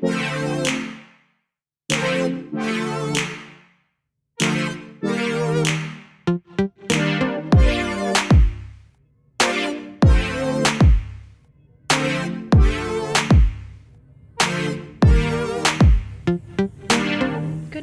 Good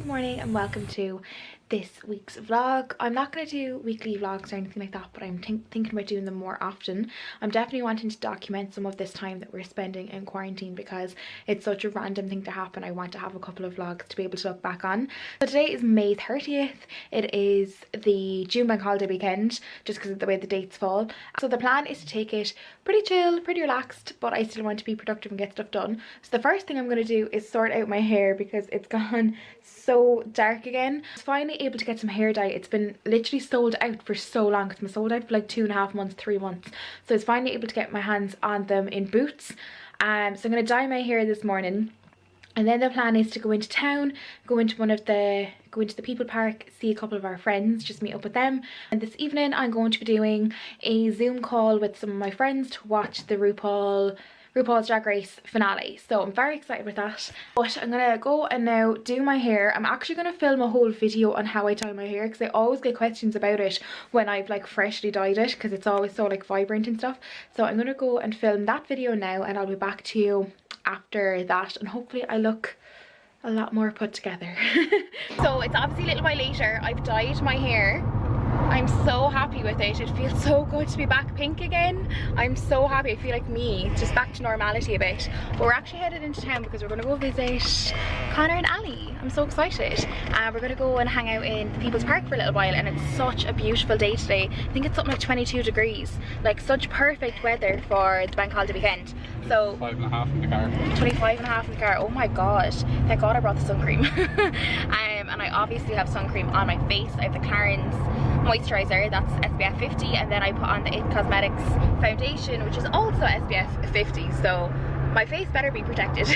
morning and welcome to this week's vlog. I'm not going to do weekly vlogs or anything like that, but I'm thinking about doing them more often. I'm definitely wanting to document some of this time that we're spending in quarantine because it's such a random thing to happen. I want to have a couple of vlogs to be able to look back on. So today is May 30th. It is the June bank holiday weekend just because of the way the dates fall. So the plan is to take it pretty chill, pretty relaxed, but I still want to be productive and get stuff done. So the first thing I'm going to do is sort out my hair because it's gone so dark again. I was finally able to get some hair dye. It's been literally sold out for so long. It's been sold out for like 2.5 months, 3 months. So I was finally able to get my hands on them in Boots. So I'm going to dye my hair this morning. And then the plan is to go into town, go into the People Park, see a couple of our friends, just meet up with them. And this evening I'm going to be doing a Zoom call with some of my friends to watch the RuPaul's Drag Race finale. So I'm very excited with that. But I'm gonna go and now do my hair. I'm actually gonna film a whole video on how I dye my hair because I always get questions about it when I've like freshly dyed it because it's always so like vibrant and stuff. So I'm gonna go and film that video now and I'll be back to you after that, and hopefully I look a lot more put together. So it's obviously a little while later. I've dyed my hair. I'm so happy with it. It feels so good to be back pink again. I'm so happy. I feel like me, just back to normality a bit. But we're actually headed into town because we're going to go visit Connor and Ali. I'm so excited. We're going to go and hang out in the People's Park for a little while, and it's such a beautiful day today. I think it's something like 22 degrees. Like such perfect weather for the bank holiday weekend. So 25.5 in the car. 25.5 in the car. Oh my god. Thank god I brought the sun cream. And I obviously have sun cream on my face. I have the Clarins moisturizer, that's SPF 50, and then I put on the IT Cosmetics foundation, which is also SPF 50, so my face better be protected.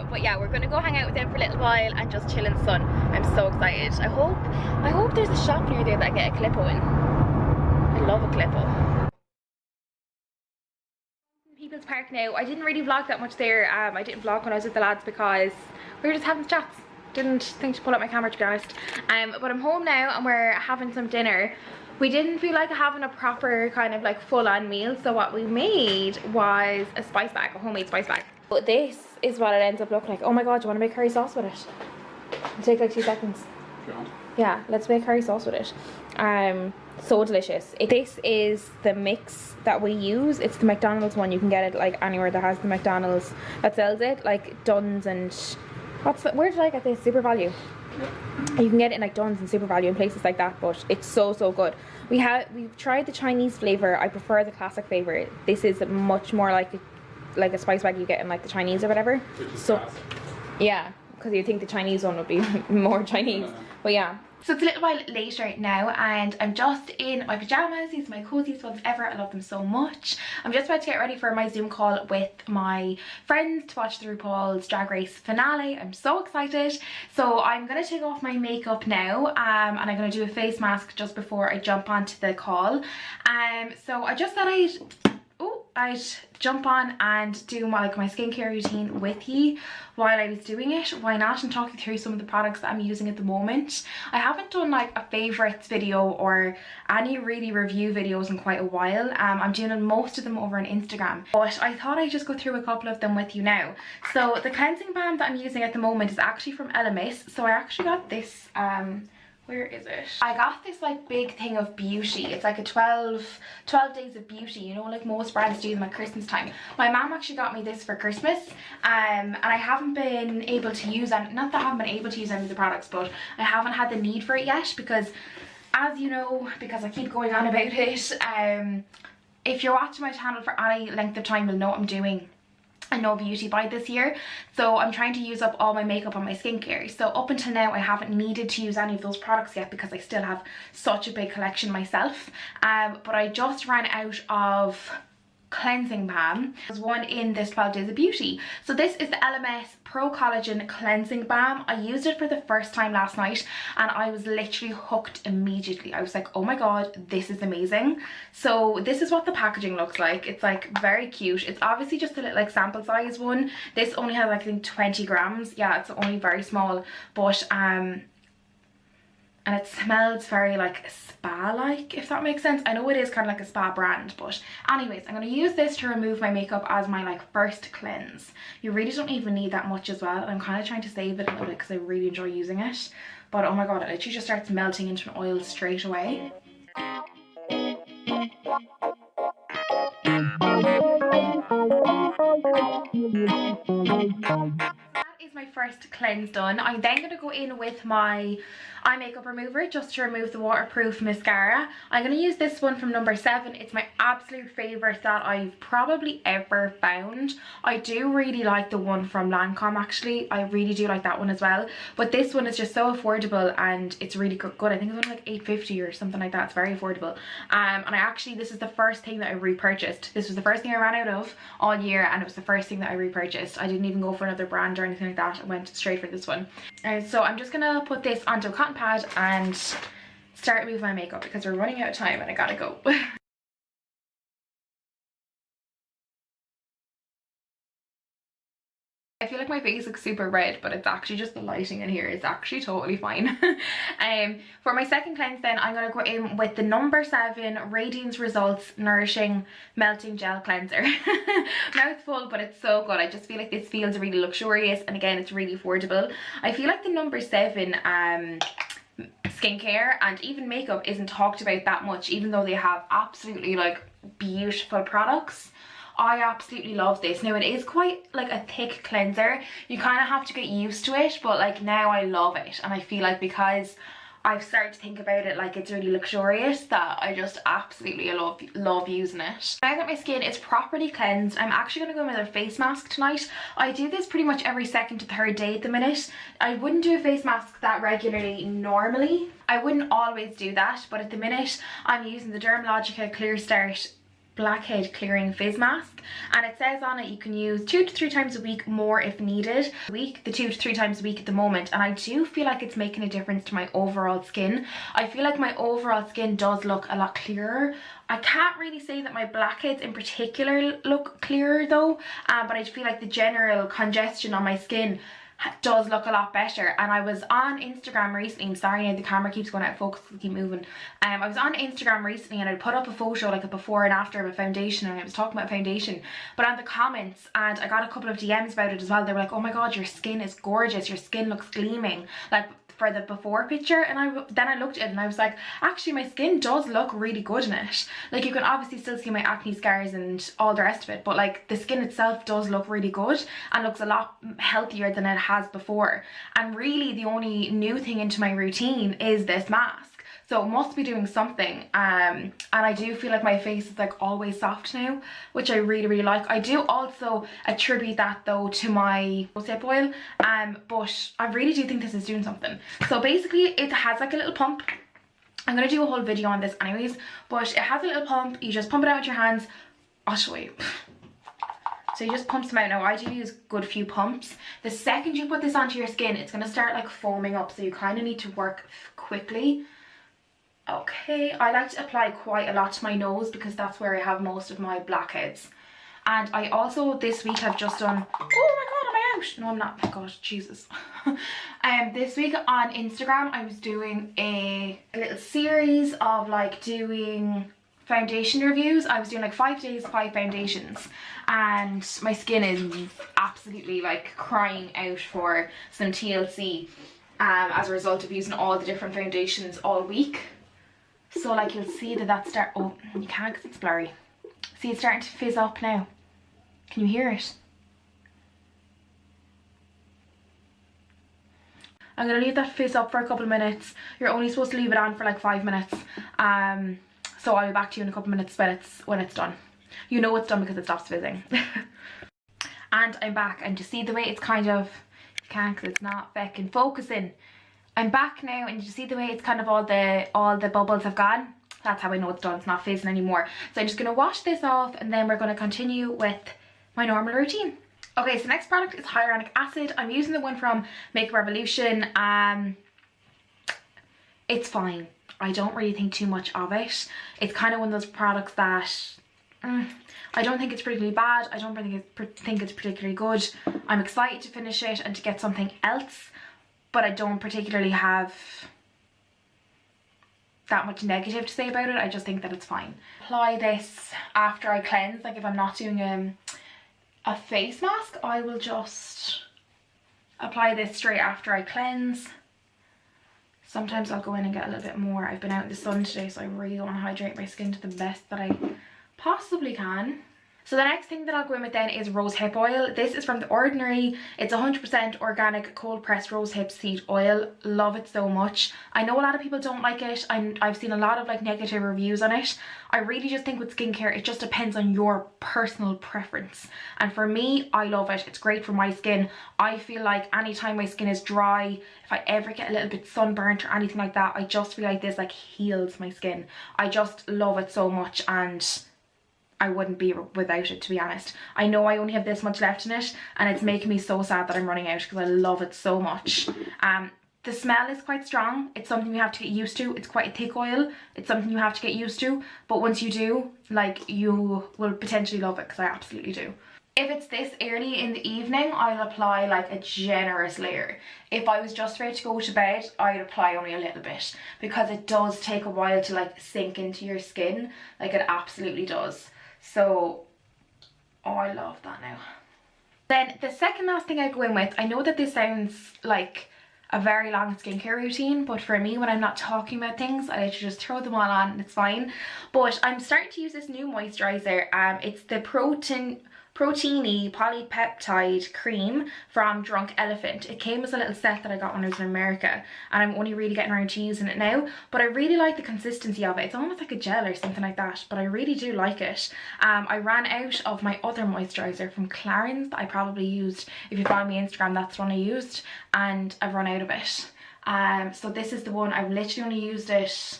But yeah, we're gonna go hang out with them for a little while and just chill in the sun. I'm so excited. I hope there's a shop near there that I get a Clippo in. I love a Clippo. People's Park now. I didn't really vlog that much there. I didn't vlog when I was with the lads because we were just having chats. Didn't think to pull out my camera, to be honest. But I'm home now and we're having some dinner. We didn't feel like having a proper kind of like full-on meal, so what we made was a spice bag, a homemade spice bag. But this is what it ends up looking like. Oh my god, do you want to make curry sauce with it? It'll take like 2 seconds. Yeah, let's make curry sauce with it. So delicious. This is the mix that we use. It's the McDonald's one. You can get it like anywhere that has the McDonald's that sells it, like Dunn's and where did I get this? Super Value. You can get it in like Dunn's and Super Value and places like that, but it's so good. We've tried the Chinese flavor. I prefer the classic flavor. This is much more like a spice bag you get in like the Chinese or whatever. So yeah, because you think the Chinese one would be more Chinese, but yeah. So it's a little while later now and I'm just in my pajamas. These are my coziest ones ever. I love them so much. I'm just about to get ready for my Zoom call with my friends to watch the RuPaul's Drag Race finale. I'm so excited. So I'm going to take off my makeup now and I'm going to do a face mask just before I jump onto the call. So I just thought I'd jump on and do my skincare routine with you while I was doing it. Why not? And talk you through some of the products that I'm using at the moment. I haven't done like a favorites video or any really review videos in quite a while. I'm doing most of them over on Instagram, but I thought I'd just go through a couple of them with you now. So the cleansing balm that I'm using at the moment is actually from Elemis. So I actually got this where is it? I got this like big thing of beauty. It's like a 12 days of beauty, you know, like most brands do them at Christmas time. My mom actually got me this for Christmas and I haven't been able to use any, not that I haven't been able to use any of the products, but I haven't had the need for it yet because, as you know, because I keep going on about it, if you're watching my channel for any length of time, you'll know what I'm doing a no beauty buy this year. So I'm trying to use up all my makeup on my skincare. So up until now I haven't needed to use any of those products yet because I still have such a big collection myself. But I just ran out of cleansing balm. There's one in this 12 Days of Beauty. So this is the LMS Pro Collagen Cleansing Balm. I used it for the first time last night and I was literally hooked immediately. I was like, oh my god, this is amazing. So this is what the packaging looks like. It's like very cute. It's obviously just a little like sample size one. This only has like, I think 20 grams. Yeah, it's only very small, but and it smells very like spa-like, if that makes sense. I know it is kind of like a spa brand, but anyways, I'm going to use this to remove my makeup as my like first cleanse. You really don't even need that much as well, and I'm kind of trying to save it a little bit because I really enjoy using it. But oh my god, it literally just starts melting into an oil straight away. Is my first cleanse done. I'm then going to go in with my eye makeup remover just to remove the waterproof mascara. I'm going to use this one from number 7. It's my absolute favourite that I've probably ever found. I do really like the one from Lancome actually. I really do like that one as well. But this one is just so affordable and it's really good. I think it's only like $8.50 or something like that. It's very affordable. And I actually, this is the first thing that I repurchased. This was the first thing I ran out of all year and it was the first thing that I repurchased. I didn't even go for another brand or anything like that. I went straight for this one. So I'm just gonna put this onto a cotton pad and start moving my makeup because we're running out of time and I gotta go. I feel like my face looks super red, but it's actually just the lighting in here. It's actually totally fine. For my second cleanse then, I'm going to go in with the number 7 Radiance Results Nourishing Melting Gel Cleanser. Mouthful, but it's so good. I just feel like this feels really luxurious and again, it's really affordable. I feel like the number 7 skincare and even makeup isn't talked about that much, even though they have absolutely like beautiful products. I absolutely love this. Now it is quite like a thick cleanser. You kind of have to get used to it, but like now I love it and I feel like because I've started to think about it like it's really luxurious that I just absolutely love using it. Now that my skin is properly cleansed, I'm actually going to go with a face mask tonight. I do this pretty much every second to third day at the minute. I wouldn't do a face mask that regularly normally. I wouldn't always do that, but at the minute I'm using the Dermalogica Clear Start Blackhead Clearing Fizz Mask, and it says on it you can use 2 to 3 times a week, more if needed. The 2 to 3 times a week at the moment, and I do feel like it's making a difference to my overall skin. I feel like my overall skin does look a lot clearer. I can't really say that my blackheads in particular look clearer though, but I feel like the general congestion on my skin does look a lot better. And I was on Instagram recently, I'm sorry now the camera keeps going out of focus, keep moving. I was on Instagram recently and I put up a photo like a before and after of a foundation, and I was talking about foundation, but on the comments, and I got a couple of DMs about it as well. They were like, oh my god, your skin is gorgeous, your skin looks gleaming, like for the before picture. And then I looked at it and I was like, actually my skin does look really good in it. Like you can obviously still see my acne scars and all the rest of it, but like the skin itself does look really good and looks a lot healthier than it has before. And really the only new thing into my routine is this mask. So it must be doing something, and I do feel like my face is like always soft now, which I really like. I do also attribute that though to my rosehip oil, but I really do think this is doing something. So basically it has like a little pump. I'm going to do a whole video on this anyways, but it has a little pump. You just pump it out with your hands. I'll show you. So you just pump them out. Now I do use a good few pumps. The second you put this onto your skin, it's going to start like foaming up, so you kind of need to work quickly. Okay, I like to apply quite a lot to my nose because that's where I have most of my blackheads. And I also this week have just done, oh my god, am I out? No, I'm not. Oh god, Jesus. This week on Instagram I was doing a little series of like doing foundation reviews. I was doing like 5 days, 5 foundations, and my skin is absolutely like crying out for some TLC as a result of using all the different foundations all week. So like you'll see that start, oh you can't because it's blurry. See, it's starting to fizz up now. Can you hear it? I'm going to leave that fizz up for a couple of minutes. You're only supposed to leave it on for like 5 minutes. So I'll be back to you in a couple of minutes when it's done. You know it's done because it stops fizzing. And I'm back, and you see the way it's kind of, you can't because it's not focusing. I'm back now, and you see the way it's kind of all the bubbles have gone. That's how I know it's done. It's not fizzing anymore. So I'm just going to wash this off and then we're going to continue with my normal routine. Okay, so next product is hyaluronic acid. I'm using the one from Makeup Revolution. It's fine. I don't really think too much of it. It's kind of one of those products that I don't think it's particularly bad. I don't think it's particularly good. I'm excited to finish it and to get something else, but I don't particularly have that much negative to say about it. I just think that it's fine. Apply this after I cleanse. Like if I'm not doing a face mask, I will just apply this straight after I cleanse. Sometimes I'll go in and get a little bit more. I've been out in the sun today, so I really want to hydrate my skin to the best that I possibly can. So the next thing that I'll go in with then is rose hip oil. This is from The Ordinary. It's 100% organic cold pressed rose hip seed oil. Love it so much. I know a lot of people don't like it. I've seen a lot of like negative reviews on it. I really just think with skincare, it just depends on your personal preference. And for me, I love it. It's great for my skin. I feel like anytime my skin is dry, if I ever get a little bit sunburnt or anything like that, I just feel like this like heals my skin. I just love it so much and I wouldn't be without it, to be honest. I know I only have this much left in it and it's making me so sad that I'm running out because I love it so much. The smell is quite strong. It's something you have to get used to. It's quite a thick oil. It's something you have to get used to, but once you do, like, you will potentially love it because I absolutely do. If it's this early in the evening, I'll apply like a generous layer. If I was just about to go to bed, I'd apply only a little bit because it does take a while to like sink into your skin. Like it absolutely does. So, oh, I love that now. Then the second last thing I go in with, I know that this sounds like a very long skincare routine, but for me, when I'm not talking about things, I literally just throw them all on and it's fine. But I'm starting to use this new moisturizer. It's the Proteiny Polypeptide Cream from Drunk Elephant. It came as a little set that I got when I was in America and I'm only really getting around to using it now, but I really like the consistency of it. It's almost like a gel or something like that, but I really do like it. I ran out of my other moisturizer from Clarins that I probably used. If you follow me on Instagram, that's the one I used and I've run out of it. So this is the one. I've literally only used it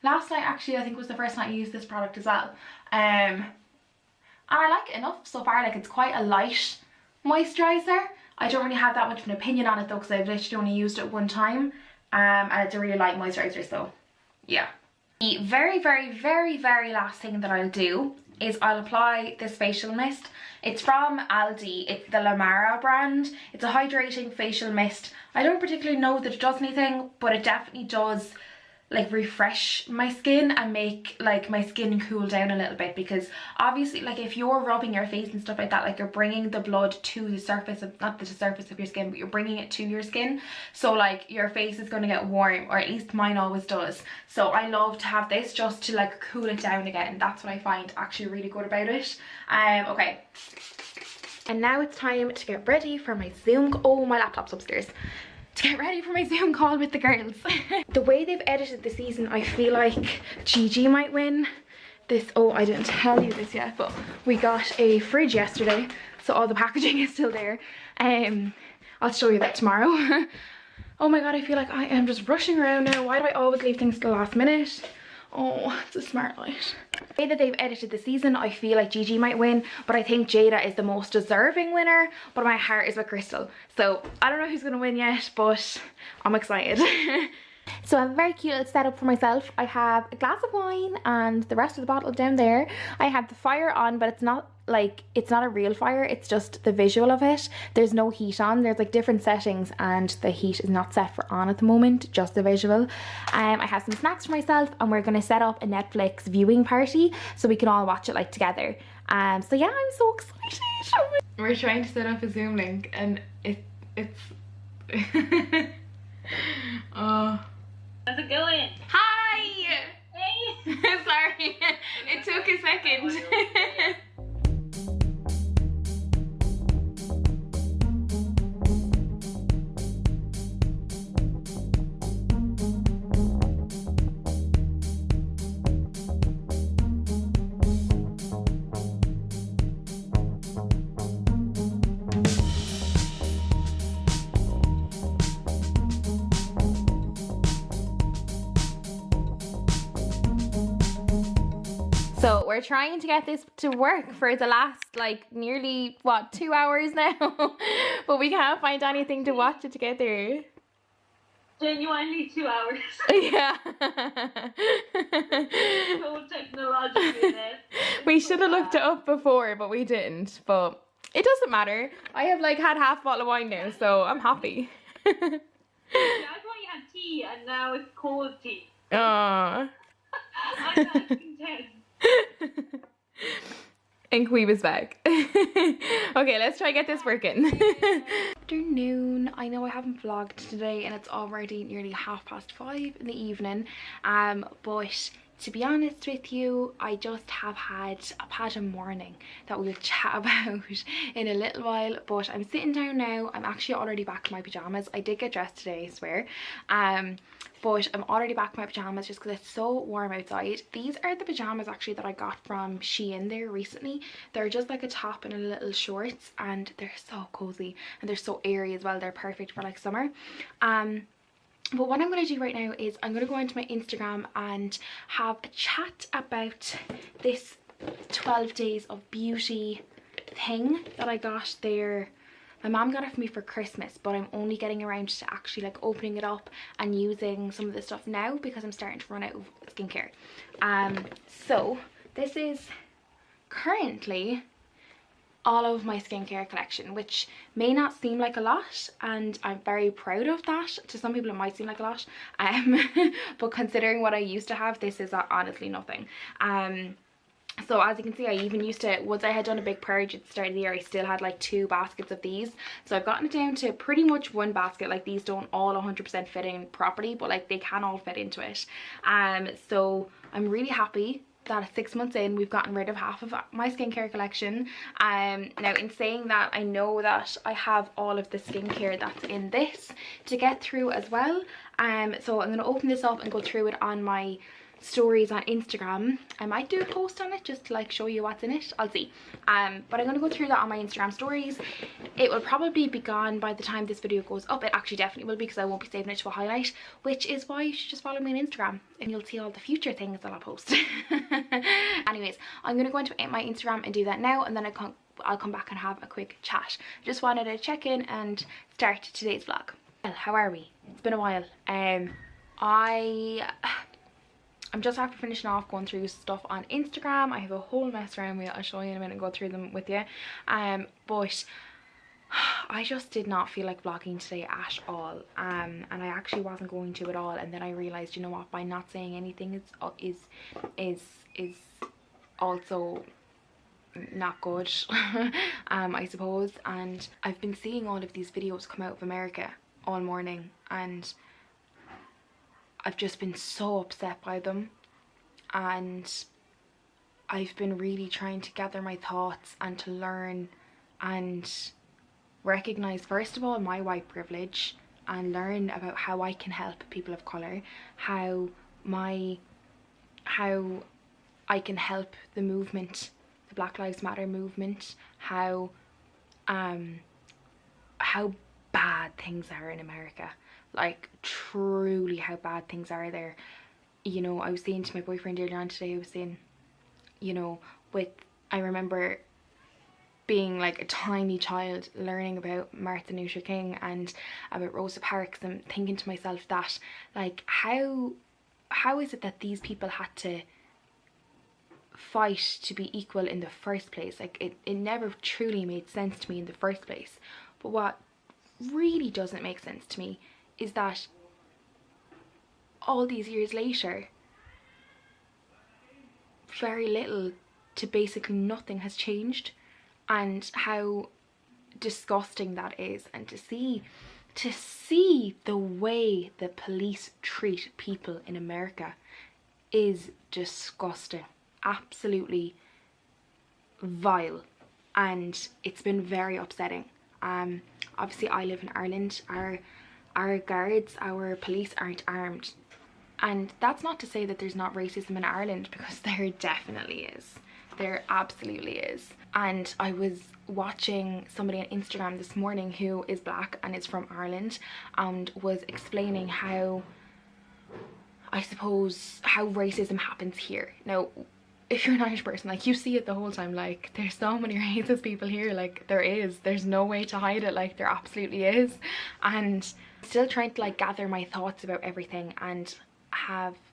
last night. Actually, I think was the first night I used this product as well. And I like it enough so far. Like, it's quite a light moisturiser. I don't really have that much of an opinion on it though because I've literally only used it one time. And it's a really light moisturiser, so yeah. The very, very, very, very last thing that I'll do is I'll apply this facial mist. It's from Aldi. It's the La Mara brand. It's a hydrating facial mist. I don't particularly know that it does anything, but it definitely does like refresh my skin and make like my skin cool down a little bit, because obviously like if you're rubbing your face and stuff like that, like you're bringing the blood to the surface of, not the surface of your skin, but you're bringing it to your skin, so like your face is going to get warm, or at least mine always does. So I love to have this just to like cool it down again. That's what I find actually really good about it. Okay, and now it's time to get ready for my Zoom. Oh, my laptop's upstairs. To get ready for my Zoom call with the girls. The way they've edited the season, I feel like Gigi might win this. Oh, I didn't tell you this yet, but we got a fridge yesterday, so all the packaging is still there. I'll show you that tomorrow. Oh my god, I feel like I am just rushing around now. Why do I always leave things to the last minute? Oh, it's a smart light. The way that they've edited the season, I feel like Gigi might win, but I think Jada is the most deserving winner, but my heart is with Crystal. So I don't know who's gonna win yet, but I'm excited. So I have a very cute little setup for myself. I have a glass of wine and the rest of the bottle down there. I have the fire on, but it's not like, it's not a real fire, it's just the visual of it. There's no heat on. There's like different settings and the heat is not set for on at the moment, just the visual. I have some snacks for myself and we're gonna set up a Netflix viewing party so we can all watch it like together. So yeah, I'm so excited. We're trying to set up a Zoom link and it's oh. How's it going? Hi! Hey! Sorry, it took a second. So we're trying to get this to work for the last like nearly what 2 hours now, but we can't find anything to watch it together. Genuinely 2 hours. Yeah. So technologically there. We should have looked it up before, but we didn't. But it doesn't matter. I have like had half a bottle of wine now, so I'm happy. Yeah, I thought you had tea and now it's cold tea. Aww. I'm not content. And Quee was back. Okay, let's try get this working. Afternoon. I know I haven't vlogged today and it's already nearly 5:30 in the evening. But to be honest with you, I just have had a morning that we'll chat about in a little while. But I'm sitting down now. I'm actually already back in my pajamas. I did get dressed today, I swear. But I'm already back in my pajamas just because it's so warm outside. These are the pajamas actually that I got from Shein there recently. They're just like a top and a little shorts and they're so cozy and they're so airy as well. They're perfect for like summer. But what I'm going to do right now is I'm going to go into my Instagram and have a chat about this 12 days of beauty thing that I got there. My mom got it for me for Christmas, but I'm only getting around to actually like opening it up and using some of the stuff now because I'm starting to run out of skincare. So this is currently all of my skincare collection, which may not seem like a lot, and I'm very proud of that. To some people it might seem like a lot, but considering what I used to have, this is honestly nothing. So as you can see, I even used to, once I had done a big purge at the start of the year, I still had like 2 baskets of these. So I've gotten it down to pretty much 1 basket. Like these don't all 100% fit in properly, but like they can all fit into it. So I'm really happy that at 6 months in we've gotten rid of half of my skincare collection. Now in saying that, I know that I have all of the skincare that's in this to get through as well. So I'm going to open this up and go through it on my stories on Instagram. I might do a post on it just to like show you what's in it. I'll see. But I'm going to go through that on my Instagram stories. It will probably be gone by the time this video goes up. It actually definitely will be, because I won't be saving it to a highlight, which is why you should just follow me on Instagram and you'll see all the future things that I'll post. Anyways, I'm going to go into my Instagram and do that now, and then I'll come back and have a quick chat. Just wanted to check in and start today's vlog. Well, how are we? It's been a while. I'm just after finishing off going through stuff on Instagram. I have a whole mess around me. I'll show you in a minute and go through them with you. But I just did not feel like vlogging today at all. And I actually wasn't going to at all. And then I realised, you know what, by not saying anything is also not good, I suppose. And I've been seeing all of these videos come out of America all morning, and I've just been so upset by them, and I've been really trying to gather my thoughts and to learn and recognise first of all my white privilege, and learn about how I can help people of colour, how I can help the movement, the Black Lives Matter movement, how bad things are in America. Like truly how bad things are there. You know, I was saying to my boyfriend earlier on today, I was saying, you know, I remember being like a tiny child learning about Martin Luther King and about Rosa Parks, and thinking to myself that like how is it that these people had to fight to be equal in the first place? Like it never truly made sense to me in the first place. But what really doesn't make sense to me is that all these years later, very little to basically nothing has changed, and how disgusting that is. And to see the way the police treat people in America is disgusting, absolutely vile, and it's been very upsetting. Obviously I live in Ireland. Our guards, our police aren't armed, and that's not to say that there's not racism in Ireland, because there definitely is. There absolutely is. And I was watching somebody on Instagram this morning who is black and is from Ireland, and was explaining how, I suppose, how racism happens here. Now, if you're an Irish person, like, you see it the whole time. Like, there's so many racist people here. Like, there's no way to hide it. Like, there absolutely is. And still trying to like gather my thoughts about everything, and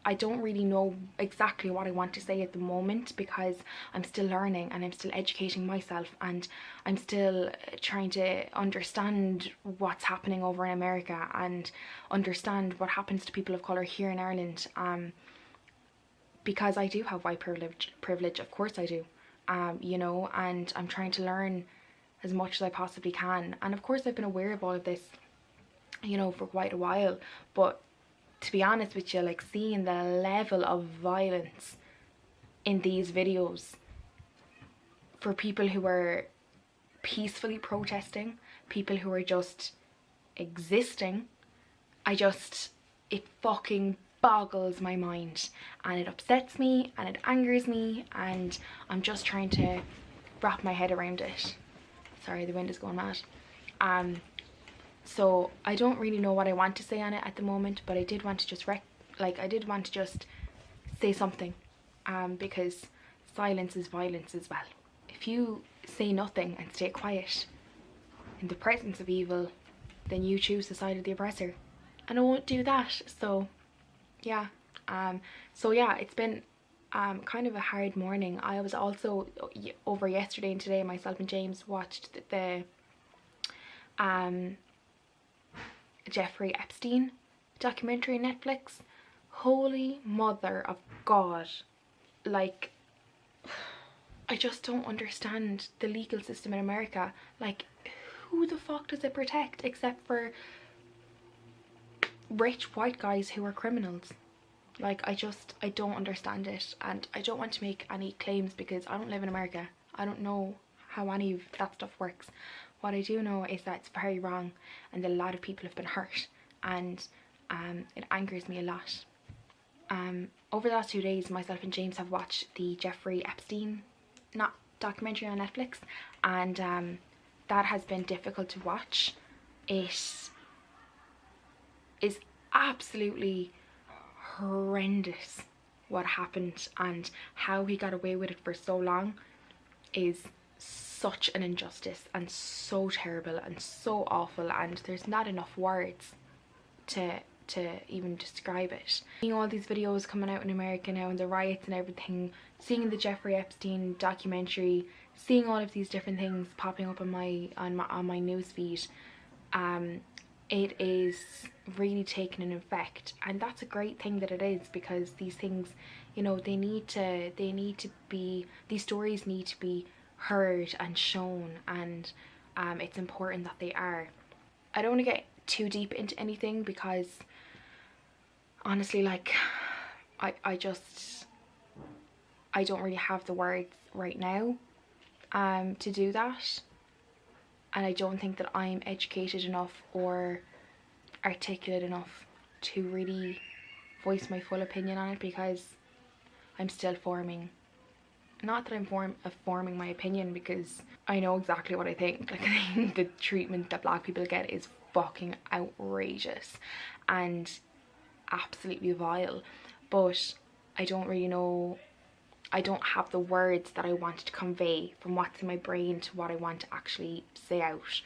I don't really know exactly what I want to say at the moment, because I'm still learning and I'm still educating myself, and I'm still trying to understand what's happening over in America and understand what happens to people of colour here in Ireland, because I do have white privilege, of course I do, you know, and I'm trying to learn as much as I possibly can. And of course I've been aware of all of this, you know, for quite a while, but to be honest with you, like, seeing the level of violence in these videos for people who are peacefully protesting, people who are just existing, it fucking boggles my mind, and it upsets me and it angers me, and I'm just trying to wrap my head around it. Sorry, the wind is going mad. So I don't really know what I want to say on it at the moment, but I did want to just say something, because silence is violence as well. If you say nothing and stay quiet in the presence of evil, then you choose the side of the oppressor, and I won't do that. So yeah, it's been kind of a hard morning. I was also over yesterday and today, myself and James watched the Jeffrey Epstein documentary on Netflix. Holy mother of God, like, I just don't understand the legal system in America. Like, who the fuck does it protect except for rich white guys who are criminals? Like, I don't understand it, and I don't want to make any claims because I don't live in America. I don't know how any of that stuff works. What I do know is that it's very wrong, and a lot of people have been hurt, and it angers me a lot. Over the last 2 days, myself and James have watched the Jeffrey Epstein documentary on Netflix, and that has been difficult to watch. It is absolutely horrendous what happened, and how he got away with it for so long is such an injustice and so terrible and so awful, and there's not enough words to even describe it. Seeing all these videos coming out in America now and the riots and everything, seeing the Jeffrey Epstein documentary, seeing all of these different things popping up on my newsfeed, it is really taking an effect, and that's a great thing that it is, because these things, you know, these stories need to be heard and shown, and it's important that they are. I don't want to get too deep into anything because honestly, like, I don't really have the words right now to do that, and I don't think that I'm educated enough or articulate enough to really voice my full opinion on it, because I'm still forming. Not that I'm forming my opinion, because I know exactly what I think. Like, I think the treatment that black people get is fucking outrageous and absolutely vile, but I don't really know, I don't have the words that I want to convey from what's in my brain to what I want to actually say out.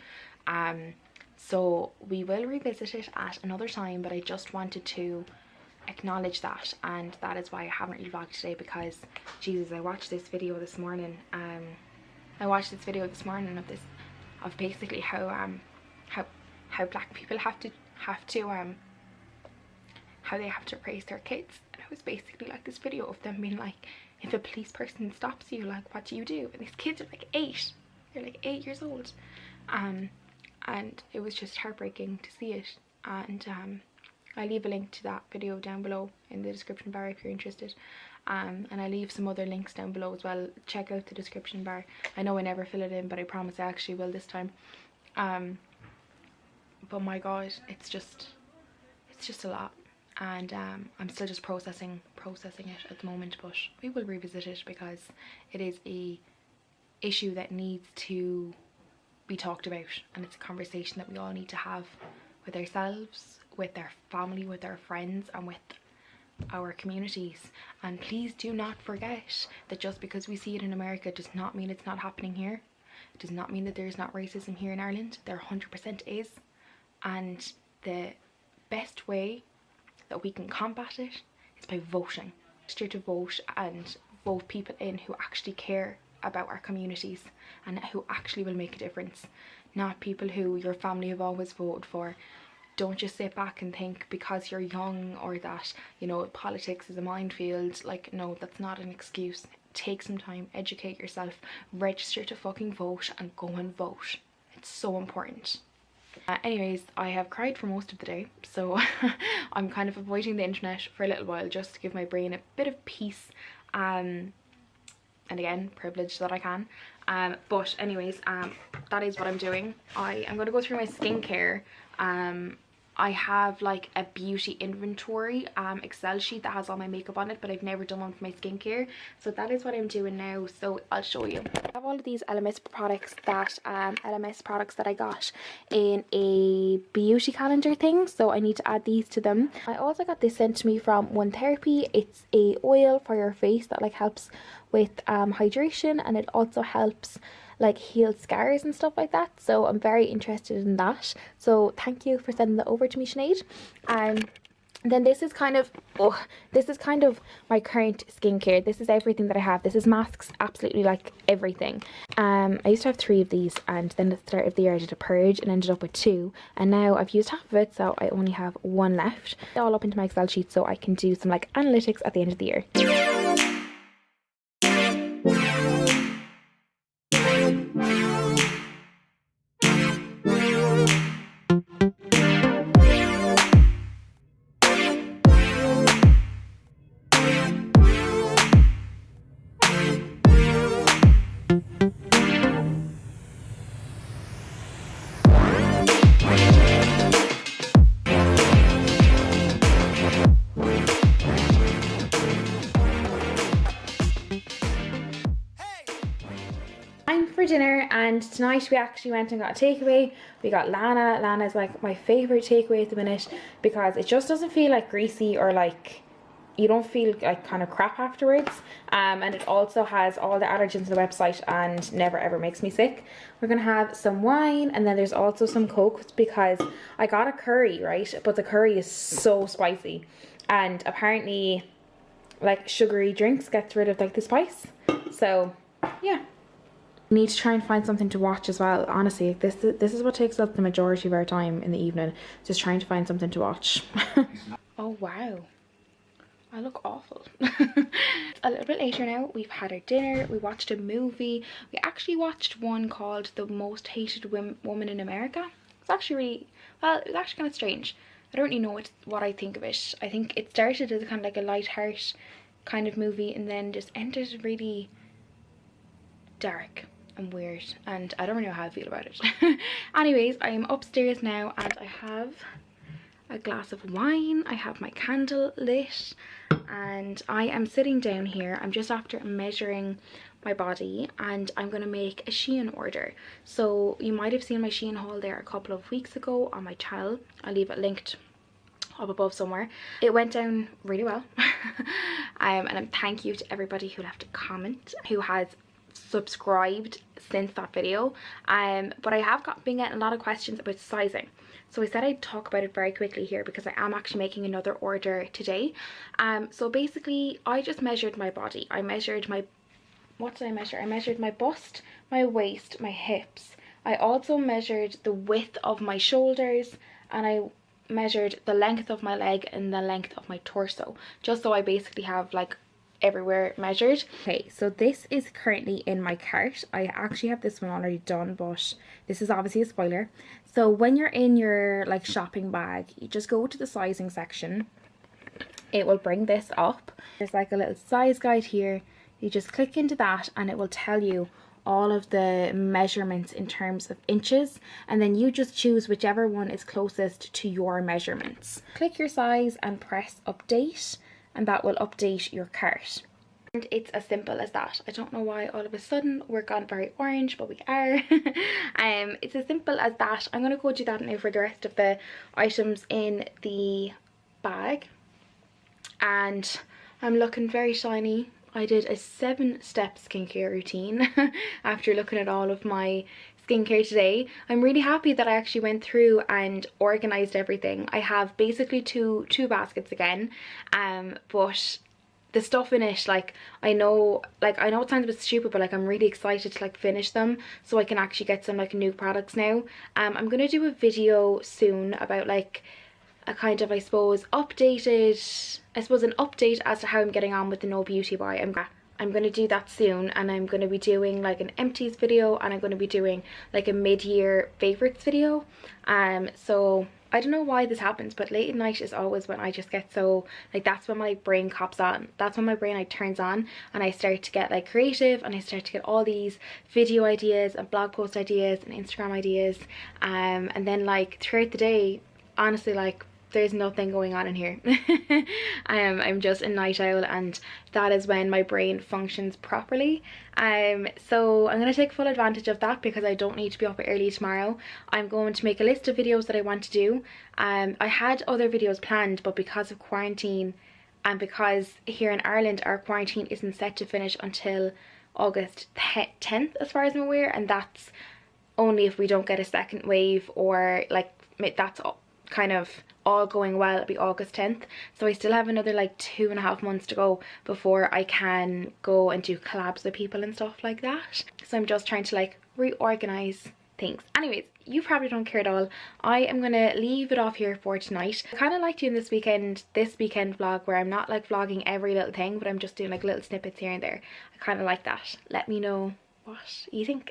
So we will revisit it at another time, but I just wanted to acknowledge that, and that is why I haven't really vlogged today, because Jesus, I watched this video this morning. Of basically how black people have to how they have to raise their kids, and it was basically like this video of them being like, if a police person stops you, like, what do you do? And these kids are like 8, they're like 8 years old, and it was just heartbreaking to see it. And I'll leave a link to that video down below in the description bar if you're interested, and I'll leave some other links down below as well. Check out the description bar. I know I never fill it in, but I promise I actually will this time. But my god, it's just a lot, and I'm still just processing it at the moment, but we will revisit it because it is a issue that needs to be talked about, and it's a conversation that we all need to have with ourselves, with our family, with our friends, and with our communities. And please do not forget that just because we see it in America does not mean it's not happening here. It does not mean that there's not racism here in Ireland. There 100% is. And the best way that we can combat it is by voting. Register to vote and vote people in who actually care about our communities and who actually will make a difference, not people who your family have always voted for. Don't just sit back and think because you're young or that, you know, politics is a minefield. Like, no, that's not an excuse. Take some time, educate yourself, register to fucking vote and go and vote. It's so important. Anyways, I have cried for most of the day, so I'm kind of avoiding the internet for a little while just to give my brain a bit of peace. And again, privilege that I can. But anyways, that is what I'm doing. I am going to go through my skincare. I have like a beauty inventory Excel sheet that has all my makeup on it, but I've never done one for my skincare, so that is what I'm doing now. So I'll show you. I have all of these LMS products that I got in a beauty calendar thing, so I need to add these to them. I also got this sent to me from One Therapy. It's a oil for your face that like helps with hydration, and it also helps like heal scars and stuff like that, so I'm very interested in that. So thank you for sending that over to me, Sinead. Then this is kind of my current skincare. This is everything that I have. This is masks, absolutely like everything. I used to have 3 of these, and then at the start of the year I did a purge and ended up with 2, and now I've used half of it, so I only have 1 left. All up into my Excel sheet so I can do some like analytics at the end of the year. For dinner, and tonight we actually went and got a takeaway. We got Lana. Lana is like my favorite takeaway at the minute because it just doesn't feel like greasy or like you don't feel like kind of crap afterwards, and it also has all the allergens on the website and never ever makes me sick. We're gonna have some wine, and then there's also some Coke because I got a curry, right, but the curry is so spicy, and apparently like sugary drinks gets rid of like the spice. So yeah, need to try and find something to watch as well. Honestly, this is what takes up the majority of our time in the evening, just trying to find something to watch. Oh wow, I look awful. A little bit later now, we've had our dinner, we watched a movie. We actually watched one called The Most Hated Woman in America. It's actually really, well, it was actually kind of strange. I don't really know what I think of it. I think it started as kind of like a light-hearted kind of movie and then just ended really dark and weird, and I don't really know how I feel about it. Anyways, I am upstairs now and I have a glass of wine, I have my candle lit, and I am sitting down here. I'm just after measuring my body and I'm going to make a Shein order. So you might have seen my Shein haul there a couple of weeks ago on my channel. I'll leave it linked up above somewhere. It went down really well. And thank you to everybody who left a comment, who has subscribed since that video. But I have been getting a lot of questions about sizing, so I said I'd talk about it very quickly here because I am actually making another order today. So basically I just measured my body. I measured my, what did I measure? I measured my bust, my waist, my hips. I also measured the width of my shoulders, and I measured the length of my leg and the length of my torso, just so I basically have like everywhere measured. Okay, so this is currently in my cart. I actually have this one already done, but this is obviously a spoiler. So when you're in your like shopping bag, you just go to the sizing section. It will bring this up. There's like a little size guide here. You just click into that and it will tell you all of the measurements in terms of inches, and then you just choose whichever one is closest to your measurements. Click your size and press update, and that will update your cart. And it's as simple as that. I don't know why all of a sudden we're gone very orange, but we are. It's as simple as that. I'm going to go do that now for the rest of the items in the bag. and I'm looking very shiny. I did a 7-step skincare routine after looking at all of my skincare today. I'm really happy that I actually went through and organized everything. I have basically two baskets again, but the stuff in it, like I know it sounds a bit stupid, but like I'm really excited to like finish them so I can actually get some like new products now. I'm gonna do a video soon about like a kind of, I suppose, an update as to how I'm getting on with the No Beauty Bar. I'm going to do that soon, and I'm going to be doing like an empties video, and I'm going to be doing like a mid-year favorites video. So I don't know why this happens, but late at night is always when I just get so, like, that's when my brain cops on. That's when my brain like turns on and I start to get like creative, and I start to get all these video ideas and blog post ideas and Instagram ideas. And then like throughout the day, honestly, like there's nothing going on in here. I'm just a night owl, and that is when my brain functions properly. So I'm going to take full advantage of that because I don't need to be up early tomorrow. I'm going to make a list of videos that I want to do. I had other videos planned, but because of quarantine, and because here in Ireland our quarantine isn't set to finish until August 10th as far as I'm aware, and that's only if we don't get a second wave, or like that's kind of all going well, it'll be August 10th. So I still have another like 2.5 months to go before I can go and do collabs with people and stuff like that. So I'm just trying to like reorganize things. Anyways, you probably don't care at all. I am gonna leave it off here for tonight. I kind of like doing this weekend vlog where I'm not like vlogging every little thing, but I'm just doing like little snippets here and there. I kind of like that. Let me know what you think.